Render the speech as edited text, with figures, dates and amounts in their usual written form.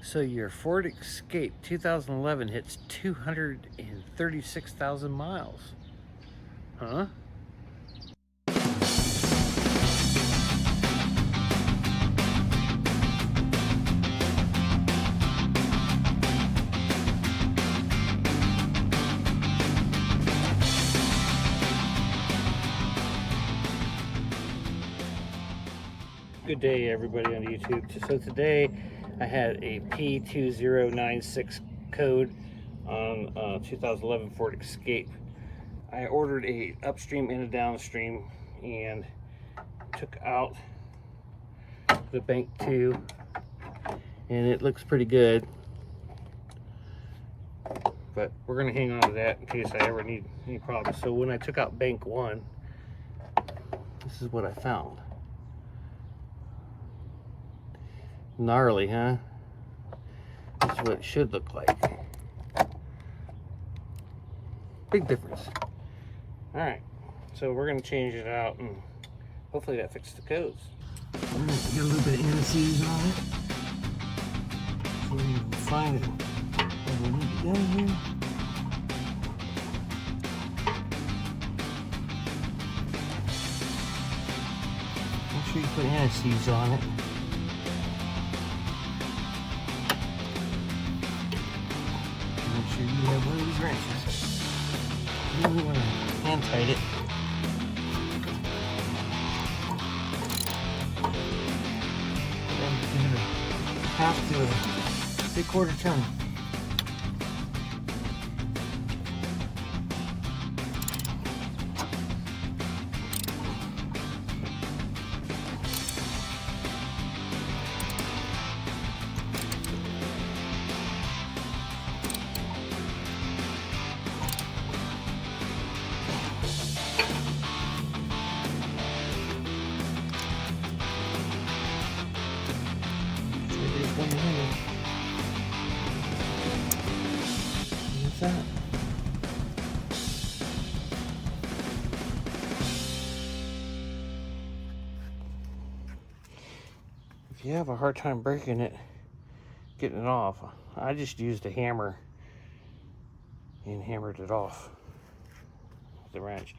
So your Ford Escape 2011 hits 236,000 miles. Huh? Good day, everybody on YouTube. So today I had a P2096 Code on 2011 Ford Escape. I ordered a upstream and a downstream and took out the bank 2, and it looks pretty good. But we're gonna hang on to that in case I ever need any problems. So when I took out bank 1, this is what I found. Gnarly, huh? That's what it should look like. Big difference. Alright, so we're going to change it out and hopefully that fixes the codes. I'm going to get a little bit of NCs on it. So we can find it. What we need to do here. Make sure you put NCs on it. Make sure you have one of these wrenches. Then we want to hand tight it. Then give it a half to a 3/4 turn. What's that? If you have a hard time breaking it, getting it off, I just used a hammer and hammered it off with the wrench.